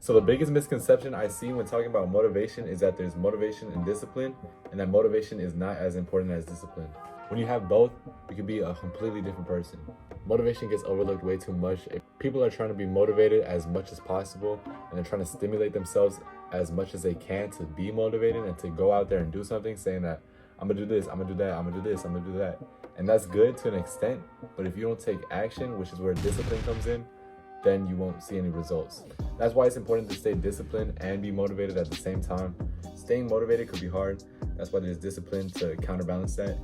So the biggest misconception I see when talking about motivation is that there's motivation and discipline, and that motivation is not as important as discipline. When you have both, you can be a completely different person. Motivation gets overlooked way too much. If people are trying to be motivated as much as possible, and they're trying to stimulate themselves as much as they can to be motivated and to go out there and do something, saying that I'm gonna do this, I'm gonna do that, I'm gonna do this, I'm gonna do that. And that's good to an extent, but if you don't take action, which is where discipline comes in, then you won't see any results. That's why it's important to stay disciplined and be motivated at the same time. Staying motivated could be hard. That's why there's discipline to counterbalance that.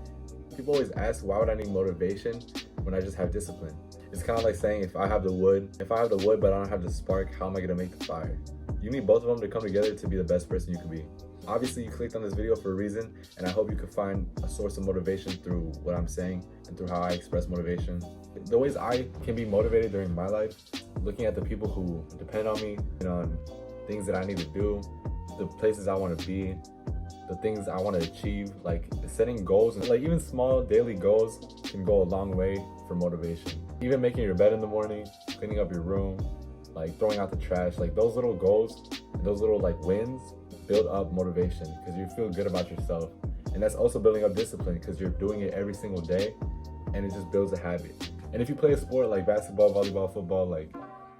People always ask, why would I need motivation when I just have discipline? It's kind of like saying, if I have the wood but I don't have the spark, how am I gonna make the fire? You need both of them to come together to be the best person you can be. Obviously, you clicked on this video for a reason, and I hope you can find a source of motivation through what I'm saying and through how I express motivation. The ways I can be motivated during my life, looking at the people who depend on me and on things that I need to do, the places I want to be, the things I want to achieve, like setting goals, like even small daily goals can go a long way for motivation. Even making your bed in the morning, cleaning up your room, like throwing out the trash, like those little goals, those little like wins build up motivation because you feel good about yourself. And that's also building up discipline because you're doing it every single day and it just builds a habit. And if you play a sport like basketball, volleyball, football, like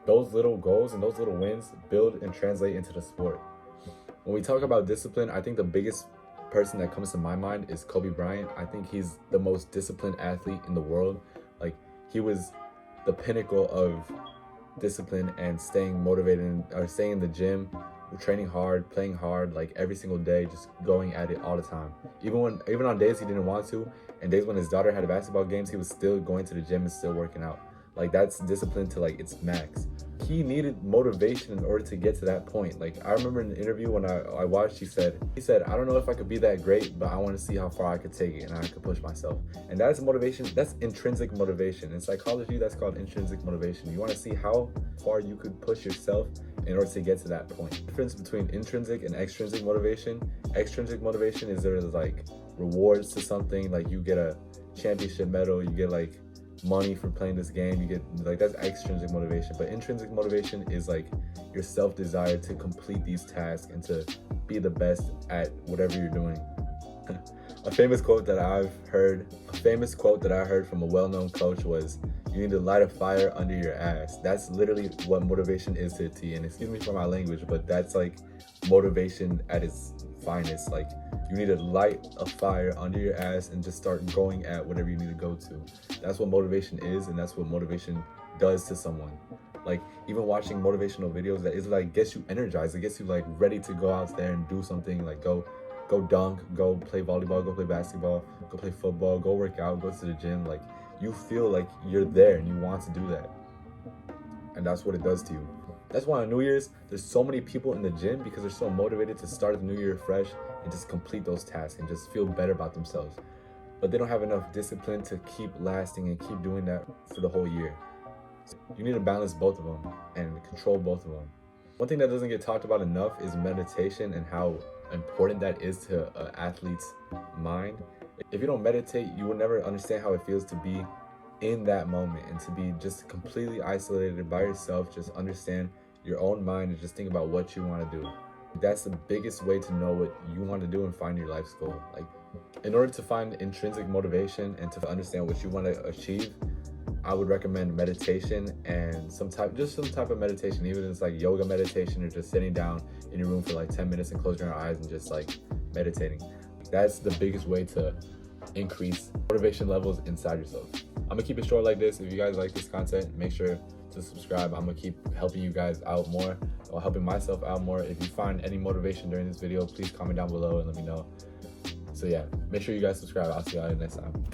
those little goals and those little wins build and translate into the sport. When we talk about discipline, I think the biggest person that comes to my mind is Kobe Bryant. I think he's the most disciplined athlete in the world. Like, he was the pinnacle of discipline and staying motivated or staying in the gym, training hard, playing hard, like every single day, just going at it all the time. Even on days he didn't want to, and days when his daughter had basketball games, he was still going to the gym and still working out. Like, that's discipline to like its max. He needed motivation in order to get to that point. Like, I remember in an interview when I watched, he said, I don't know if I could be that great, but I want to see how far I could take it and I could push myself. And that's motivation. That's intrinsic motivation. In psychology, that's called intrinsic motivation. You want to see how far you could push yourself in order to get to that point. The difference between intrinsic and extrinsic motivation. Extrinsic motivation is there's like rewards to something, like you get a championship medal, you get like money for playing this game, you get like, that's extrinsic motivation. But intrinsic motivation is like your self-desire to complete these tasks and to be the best at whatever you're doing. A famous quote that I heard from a well-known coach was, you need to light a fire under your ass. That's literally what motivation is to a T. And excuse me for my language, but that's like motivation at its finest. Like, you need to light a fire under your ass and just start going at whatever you need to go to. That's what motivation is, and that's what motivation does to someone. Like, even watching motivational videos, that is like gets you energized. It gets you like ready to go out there and do something, like go dunk, go play volleyball, go play basketball, go play football, go work out, go to the gym. Like, you feel like you're there and you want to do that. And that's what it does to you. That's why on New Year's, there's so many people in the gym, because they're so motivated to start the new year fresh and just complete those tasks and just feel better about themselves. But they don't have enough discipline to keep lasting and keep doing that for the whole year. So you need to balance both of them and control both of them. One thing that doesn't get talked about enough is meditation and how important that is to an athlete's mind. If you don't meditate, you will never understand how it feels to be in that moment and to be just completely isolated by yourself. Just understand your own mind and just think about what you want to do. That's the biggest way to know what you want to do and find your life's goal. Like, in order to find intrinsic motivation and to understand what you want to achieve, I would recommend meditation and some type of meditation, even if it's like yoga meditation or just sitting down in your room for like 10 minutes and closing your eyes and just like meditating. That's the biggest way to increase motivation levels inside yourself. I'm gonna keep it short like this. If you guys like this content, make sure to subscribe. I'm gonna keep helping you guys out more, or helping myself out more. If you find any motivation during this video, please comment down below and let me know. So yeah, make sure you guys subscribe. I'll see you all next time.